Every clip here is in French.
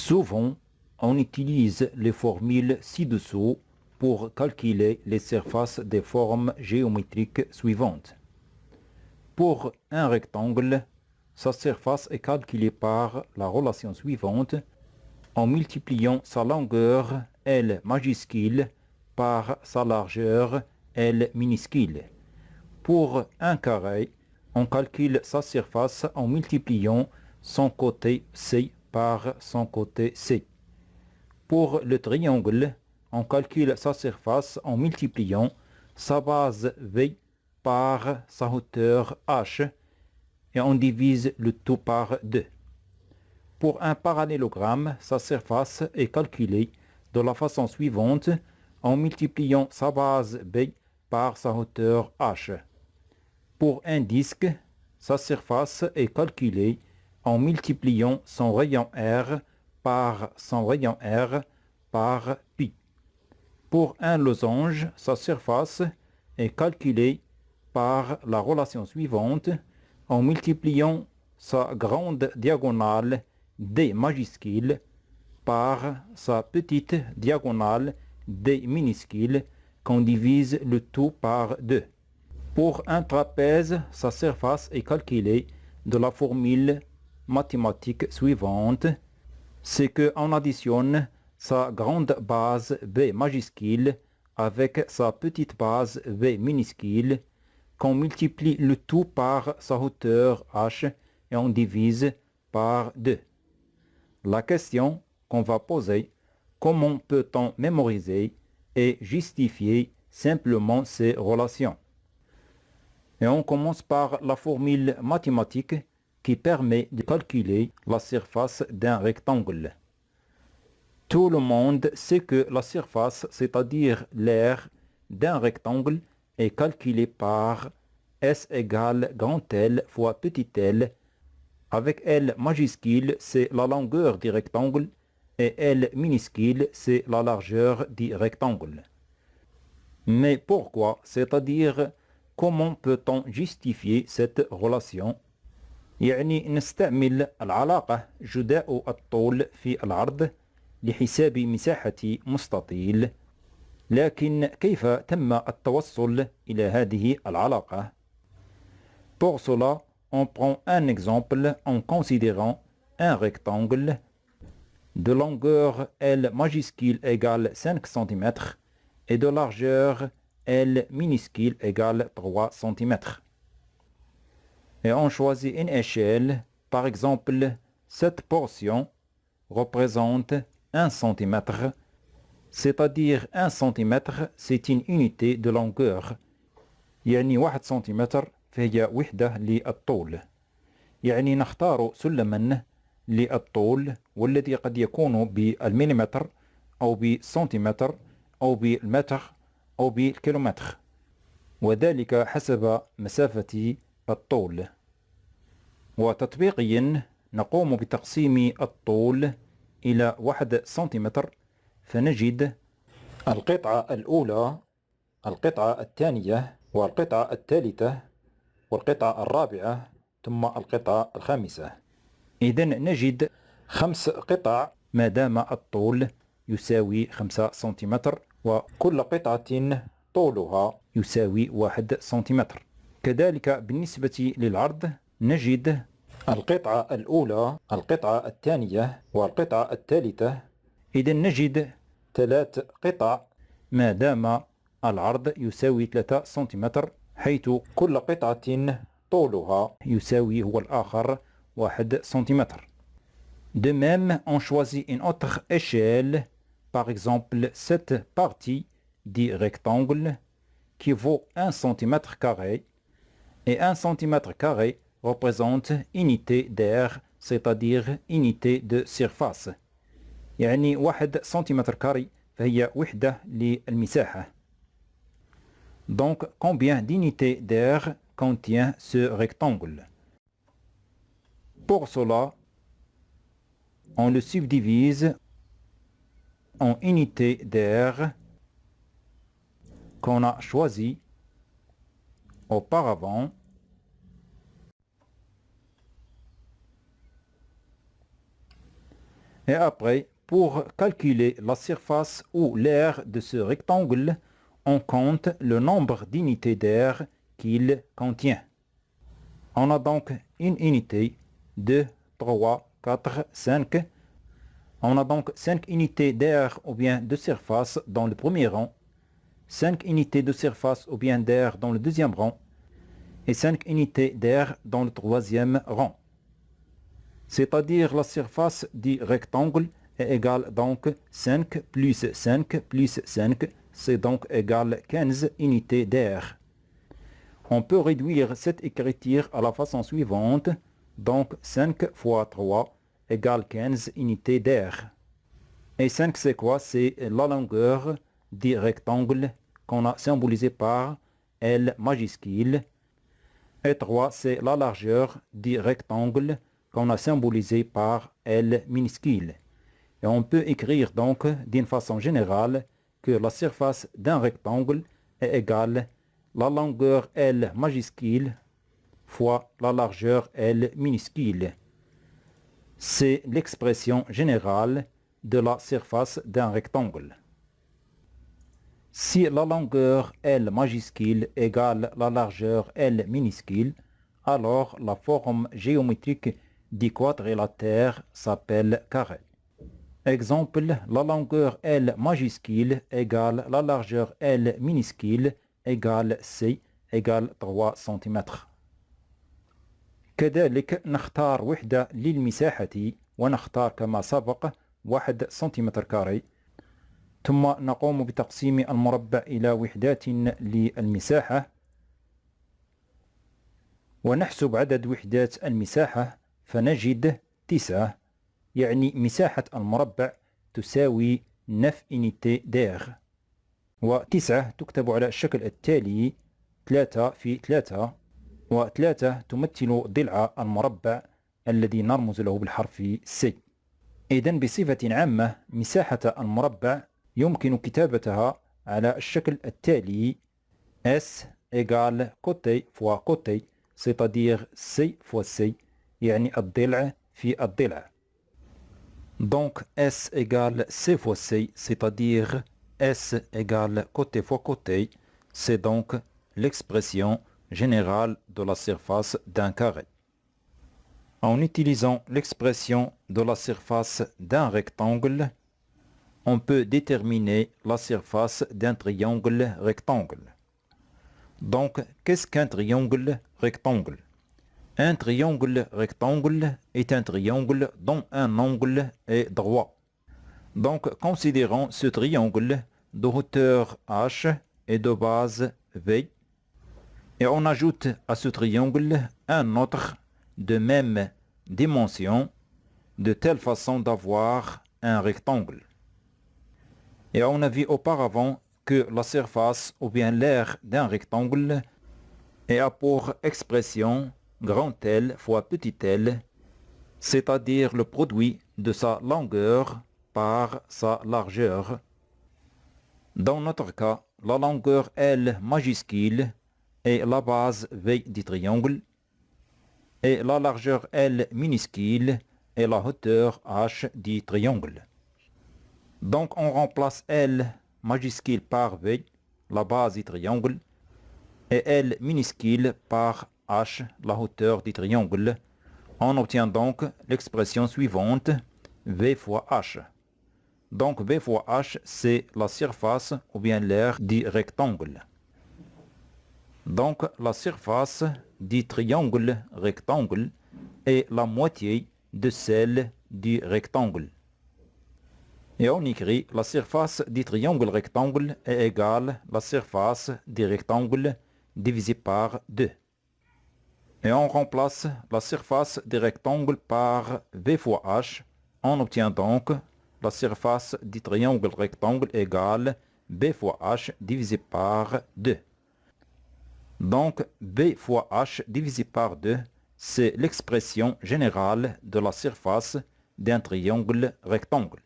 Souvent, on utilise les formules ci-dessous pour calculer les surfaces des formes géométriques suivantes. Pour un rectangle, sa surface est calculée par la relation suivante en multipliant sa longueur L majuscule par sa largeur L minuscule. Pour un carré, on calcule sa surface en multipliant son côté C par son côté C. Pour le triangle, on calcule sa surface en multipliant sa base V par sa hauteur H et on divise le tout par 2. Pour un parallélogramme, sa surface est calculée de la façon suivante en multipliant sa base B par sa hauteur H. Pour un disque, sa surface est calculée en multipliant son rayon R par son rayon R par pi. Pour un losange, sa surface est calculée par la relation suivante en multipliant sa grande diagonale D majuscule par sa petite diagonale D minuscule qu'on divise le tout par 2. Pour un trapèze, sa surface est calculée de la formule mathématique suivante, c'est qu'on additionne sa grande base B majuscule avec sa petite base V minuscule, qu'on multiplie le tout par sa hauteur H et on divise par 2. La question qu'on va poser, comment peut-on mémoriser et justifier simplement ces relations? Et on commence par la formule mathématique qui permet de calculer la surface d'un rectangle. Tout le monde sait que la surface, c'est-à-dire l'aire d'un rectangle, est calculée par S égale grand L fois petit l. Avec L majuscule, c'est la longueur du rectangle et L minuscule, c'est la largeur du rectangle. Mais pourquoi? C'est-à-dire, comment peut-on justifier cette relation؟ يعني نستعمل العلاقة جداء الطول في العرض لحساب مساحة مستطيل، لكن كيف تم التوصل إلى هذه العلاقة؟ Pour cela, on prend un exemple en considérant un rectangle de longueur L majuscule égale 5 cm et de largeur L minuscule égale 3 cm. Et on choisit une échelle, par exemple, cette portion représente 1 cm, c'est-à-dire 1 cm c'est une unité de longueur. يعني 1 سنتيمتر فهي وحدة للطول. يعني نختار سلما للطول والذي قد يكون بالمليمتر أو بالسنتيمتر أو بالمتر أو بالكيلومتر، وذلك حسب مسافة الطول. وتطبيقيا نقوم بتقسيم الطول إلى 1 سنتيمتر، فنجد القطعة الأولى، القطعة الثانية، والقطعة الثالثة، والقطعة الرابعة، ثم القطعة الخامسة. إذن نجد 5 قطع ما دام الطول يساوي 5 سنتيمتر، وكل قطعة طولها يساوي 1 سنتيمتر. كذلك بالنسبة للعرض نجد القطعة الأولى، القطعة الثانية، والقطعة الثالثة. إذن نجد 3 قطع ما دام العرض يساوي 3 سنتيمتر، حيث كل قطعة طولها يساوي هو الآخر 1 سنتيمتر. De même, on choisit une autre échelle, par exemple cette partie du rectangle qui vaut 1 cm², et 1 cm² représente unité d'aire, c'est-à-dire unité de surface. يعني 1 سنتيمتر² فهي وحدة للمساحة. Donc, combien d'unités d'aire contient ce rectangle? Pour cela, on le subdivise en unités d'aire qu'on a choisi auparavant. Et après, pour calculer la surface ou l'aire de ce rectangle, on compte le nombre d'unités d'air qu'il contient. On a donc une unité, 2, 3, 4, 5. On a donc 5 unités d'air ou bien de surface dans le premier rang, 5 unités de surface ou bien d'air dans le deuxième rang et 5 unités d'air dans le troisième rang. C'est-à-dire la surface du rectangle est égale donc 5 plus 5 plus 5, c'est donc égal 15 unités d'air. On peut réduire cette écriture à la façon suivante, donc 5 fois 3 égale 15 unités d'air. Et 5 c'est quoi? C'est la longueur du rectangle qu'on a symbolisé par L majuscule. Et 3 c'est la largeur du rectangle qu'on a symbolisé par L minuscule. Et on peut écrire donc d'une façon générale que la surface d'un rectangle est égale la longueur L majuscule fois la largeur L minuscule. C'est l'expression générale de la surface d'un rectangle. Si la longueur L majuscule égale la largeur L minuscule, alors la forme géométrique du quadrilatère s'appelle carré. Exemple, la longueur L majuscule égale la largeur L minuscule égale C égale 3 cm. كذلك نختار وحدة للمساحة ونختار كما سبق 1 سنتيمتر كاري، ثم نقوم بتقسيم المربع إلى وحدات للمساحة ونحسب عدد وحدات المساحة فنجد 9، يعني مساحة المربع تساوي 9 unité d'air، و9 تكتب على الشكل التالي 3 في 3، و3 تمثل ضلع المربع الذي نرمز له بالحرف C. إذن بصفة عامة مساحة المربع يمكن كتابتها على الشكل التالي S égale côté fois côté، c'est-à-dire C fois C، يعني الضلع في الضلع. Donc S égale C fois C, c'est-à-dire S égale côté fois côté, c'est donc l'expression générale de la surface d'un carré. En utilisant l'expression de la surface d'un rectangle, on peut déterminer la surface d'un triangle rectangle. Donc, qu'est-ce qu'un triangle rectangle? Un triangle rectangle est un triangle dont un angle est droit. Donc, considérons ce triangle de hauteur H et de base V. Et on ajoute à ce triangle un autre de même dimension, de telle façon d'avoir un rectangle. Et on a vu auparavant que la surface ou bien l'aire d'un rectangle a pour expression grand L fois petit l, c'est-à-dire le produit de sa longueur par sa largeur. Dans notre cas, la longueur L majuscule est la base V du triangle et la largeur L minuscule est la hauteur H du triangle. Donc on remplace L majuscule par V, la base du triangle, et L minuscule par H, la hauteur du triangle. On obtient donc l'expression suivante, V fois H. Donc V fois H, c'est la surface ou bien l'aire du rectangle. Donc la surface du triangle rectangle est la moitié de celle du rectangle. Et on écrit la surface du triangle rectangle est égale à la surface du rectangle divisé par 2. Et on remplace la surface du rectangle par V fois H. On obtient donc la surface du triangle rectangle égale B fois H divisé par 2. Donc B fois H divisé par 2, c'est l'expression générale de la surface d'un triangle rectangle.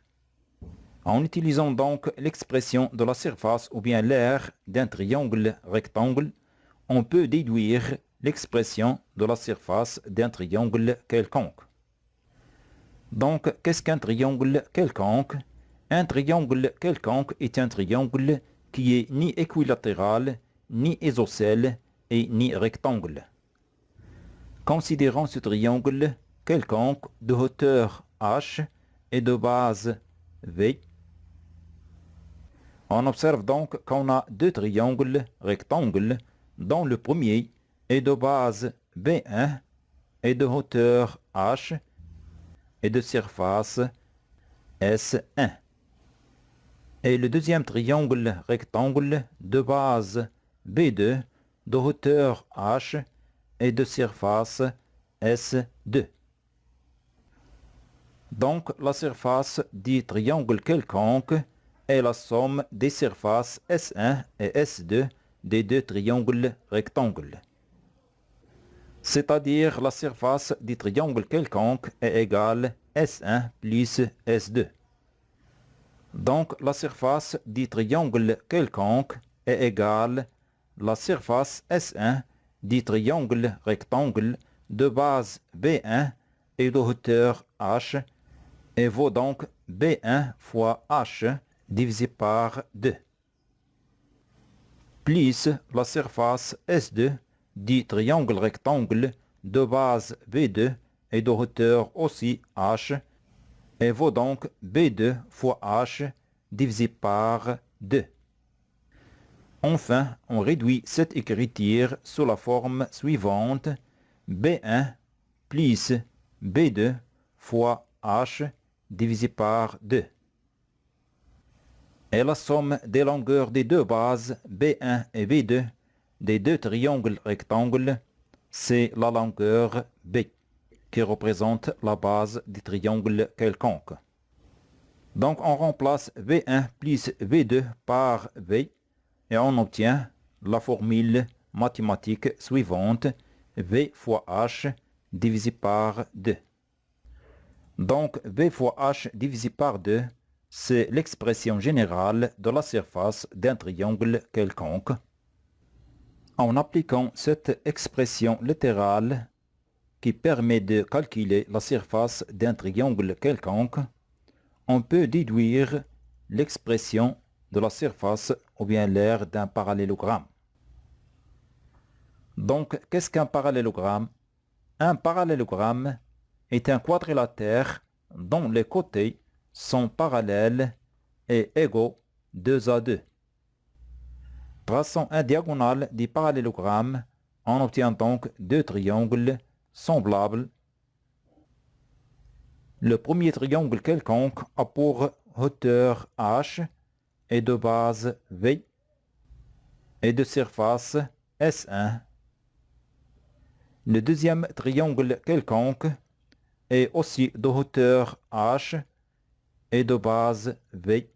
En utilisant donc l'expression de la surface ou bien l'aire d'un triangle rectangle, on peut déduire l'expression de la surface d'un triangle quelconque. Donc, qu'est-ce qu'un triangle quelconque? Un triangle quelconque est un triangle qui est ni équilatéral, ni isocèle et ni rectangle. Considérons ce triangle quelconque de hauteur h et de base v. On observe donc qu'on a deux triangles rectangles dont le premier est de base B1 et de hauteur h et de surface S1. Et le deuxième triangle rectangle de base B2 de hauteur h et de surface S2. Donc la surface du triangle quelconque est la somme des surfaces S1 et S2 des deux triangles rectangles. C'est-à-dire la surface du triangle quelconque est égale S1 plus S2. Donc la surface du triangle quelconque est égale la surface S1 du triangle rectangle de base B1 et de hauteur h et vaut donc B1 fois h divisé par 2, plus la surface S2 du triangle rectangle de base B2 et de hauteur aussi h et vaut donc B2 fois h divisé par 2. Enfin, on réduit cette écriture sous la forme suivante: B1 plus B2 fois h divisé par 2. Et la somme des longueurs des deux bases B1 et B2 des deux triangles rectangles, c'est la longueur B, qui représente la base du triangle quelconque. Donc on remplace V1 plus V2 par V et on obtient la formule mathématique suivante: V fois H divisé par 2. Donc V fois H divisé par 2, c'est l'expression générale de la surface d'un triangle quelconque. En appliquant cette expression littérale qui permet de calculer la surface d'un triangle quelconque, on peut déduire l'expression de la surface ou bien l'aire d'un parallélogramme. Donc, qu'est-ce qu'un parallélogramme? Un parallélogramme est un quadrilatère dont les côtés sont parallèles et égaux 2 à 2. Traçant un diagonale du parallélogramme, on obtient donc deux triangles semblables. Le premier triangle quelconque a pour hauteur h et de base v et de surface S1. Le deuxième triangle quelconque est aussi de hauteur h et de base v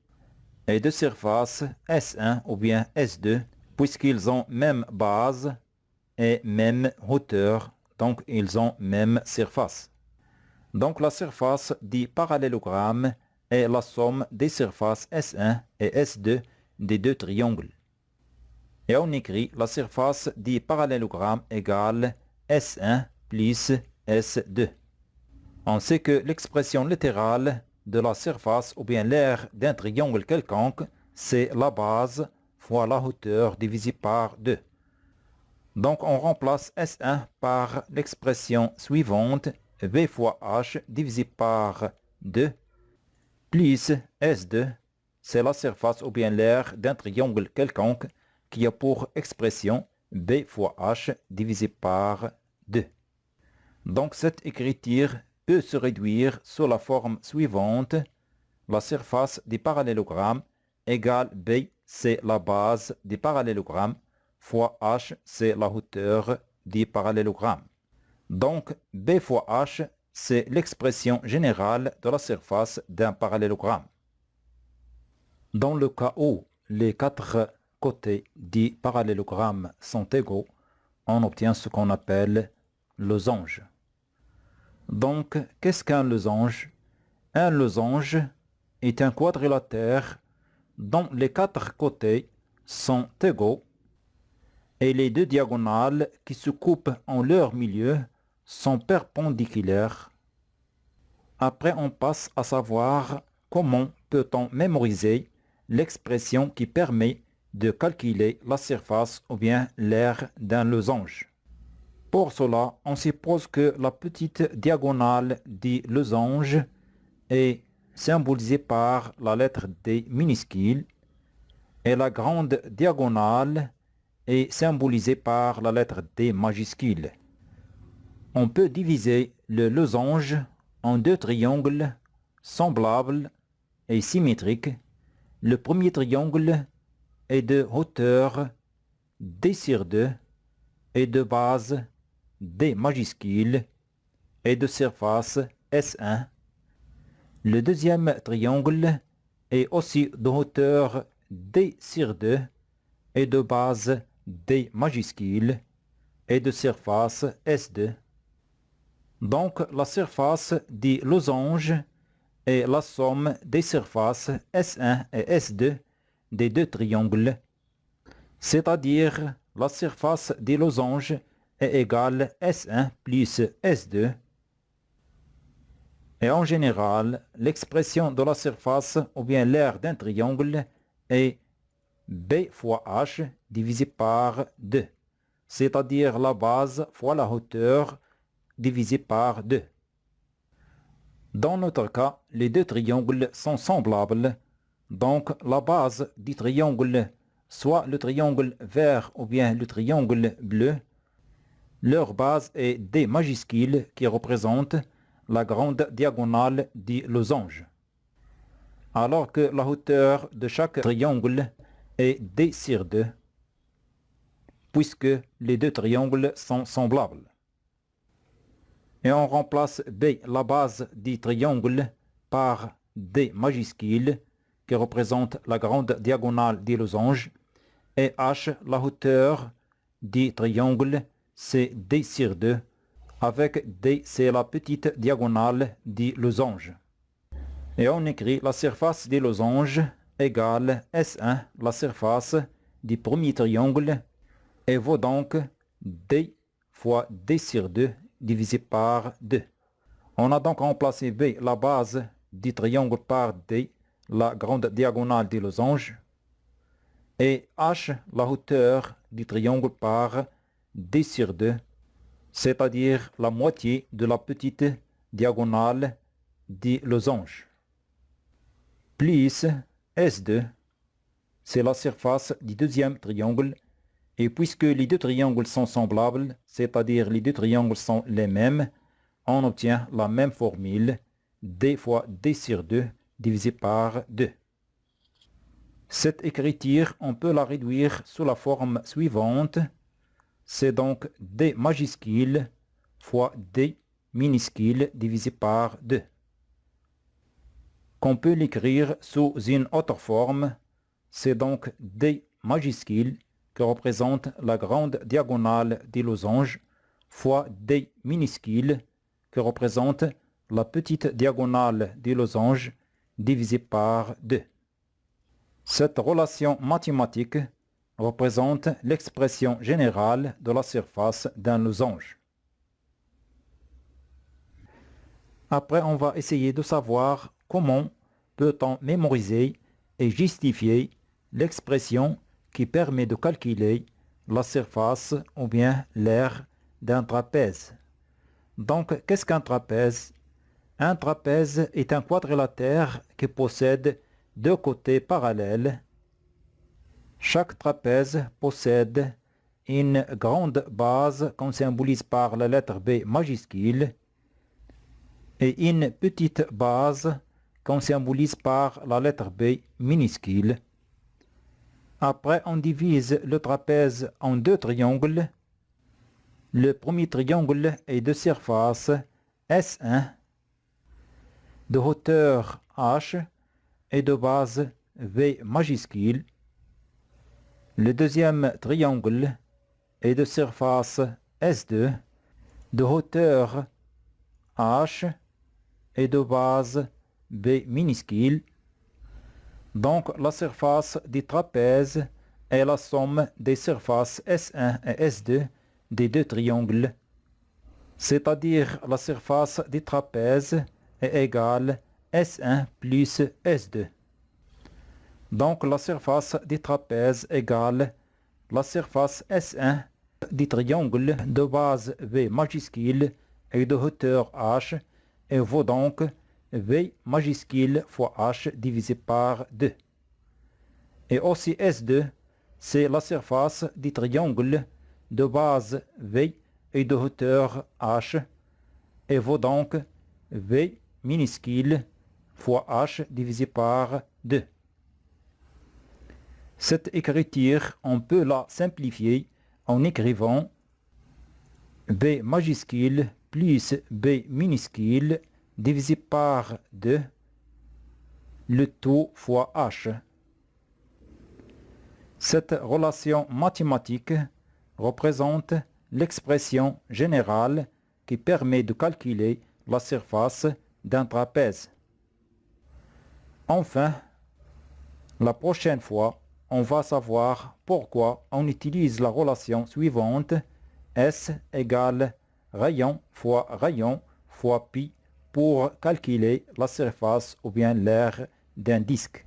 et de surface S1 ou bien S2, puisqu'ils ont même base et même hauteur, donc ils ont même surface. Donc la surface du parallélogramme est la somme des surfaces S1 et S2 des deux triangles. Et on écrit la surface du parallélogramme égale S1 plus S2. On sait que l'expression littérale de la surface ou bien l'aire d'un triangle quelconque, c'est la base fois la hauteur divisé par 2. Donc on remplace S1 par l'expression suivante: V fois H divisé par 2 plus S2, c'est la surface ou bien l'aire d'un triangle quelconque qui a pour expression B fois H divisé par 2. Donc cette écriture peut se réduire sous la forme suivante: la surface du parallélogramme égale B, c'est la base du parallélogramme, fois H, c'est la hauteur du parallélogramme. Donc B fois H, c'est l'expression générale de la surface d'un parallélogramme. Dans le cas où les quatre côtés du parallélogramme sont égaux, on obtient ce qu'on appelle losange. Donc, qu'est-ce qu'un losange? Un losange est un quadrilatère dont les quatre côtés sont égaux et les deux diagonales qui se coupent en leur milieu sont perpendiculaires. Après, on passe à savoir comment peut-on mémoriser l'expression qui permet de calculer la surface ou bien l'aire d'un losange. Pour cela, on suppose que la petite diagonale du losange est symbolisée par la lettre D minuscule et la grande diagonale est symbolisée par la lettre D majuscule. On peut diviser le losange en deux triangles semblables et symétriques. Le premier triangle est de hauteur D sur 2 et de base D majuscule et de surface S1. Le deuxième triangle est aussi de hauteur D sur 2 et de base D majuscule et de surface S2. Donc la surface du losange est la somme des surfaces S1 et S2 des deux triangles, c'est-à-dire la surface du losange est égale S1 plus S2. Et en général, l'expression de la surface ou bien l'aire d'un triangle est B fois H divisé par 2, c'est-à-dire la base fois la hauteur divisé par 2. Dans notre cas, les deux triangles sont semblables, donc la base du triangle, soit le triangle vert ou bien le triangle bleu, leur base est D majuscule qui représente la grande diagonale du losange, alors que la hauteur de chaque triangle est D sur 2, puisque les deux triangles sont semblables. Et on remplace B, la base du triangle, par D majuscule, qui représente la grande diagonale du losange, et H, la hauteur du triangle, c'est D sur 2, avec D, c'est la petite diagonale du losange. Et on écrit la surface du losange égale S1, la surface du premier triangle, et vaut donc D fois D sur 2 divisé par 2. On a donc remplacé B, la base du triangle, par D, la grande diagonale du losange, et H, la hauteur du triangle, par D sur 2, c'est-à-dire la moitié de la petite diagonale du losange, plus S2, c'est la surface du deuxième triangle. Et puisque les deux triangles sont semblables, c'est-à-dire les deux triangles sont les mêmes, on obtient la même formule, D fois D sur 2 divisé par 2. Cette écriture, on peut la réduire sous la forme suivante. C'est donc D majuscule fois D minuscule divisé par 2. Qu'on peut l'écrire sous une autre forme, c'est donc D majuscule qui représente la grande diagonale du losange fois D minuscule qui représente la petite diagonale du losange divisé par 2. Cette relation mathématique représente l'expression générale de la surface d'un losange. Après, on va essayer de savoir comment peut-on mémoriser et justifier l'expression qui permet de calculer la surface ou bien l'aire d'un trapèze. Donc, qu'est-ce qu'un trapèze? Un trapèze est un quadrilatère qui possède deux côtés parallèles. Chaque trapèze possède une grande base qu'on symbolise par la lettre B majuscule et une petite base qu'on symbolise par la lettre B minuscule. Après, on divise le trapèze en deux triangles. Le premier triangle est de surface S1, de hauteur H et de base V majuscule. Le deuxième triangle est de surface S2, de hauteur H et de base B minuscule. Donc la surface du trapèze est la somme des surfaces S1 et S2 des deux triangles, c'est-à-dire la surface du trapèze est égale S1 plus S2. Donc la surface du trapèze égale la surface S1 du triangle de base V majuscule et de hauteur H et vaut donc V majuscule fois H divisé par 2. Et aussi S2, c'est la surface du triangle de base V et de hauteur H et vaut donc V minuscule fois H divisé par 2. Cette écriture, on peut la simplifier en écrivant B majuscule plus B minuscule divisé par 2, le tout fois H. Cette relation mathématique représente l'expression générale qui permet de calculer la surface d'un trapèze. Enfin, la prochaine fois, on va savoir pourquoi on utilise la relation suivante S égale rayon fois pi pour calculer la surface ou bien l'aire d'un disque.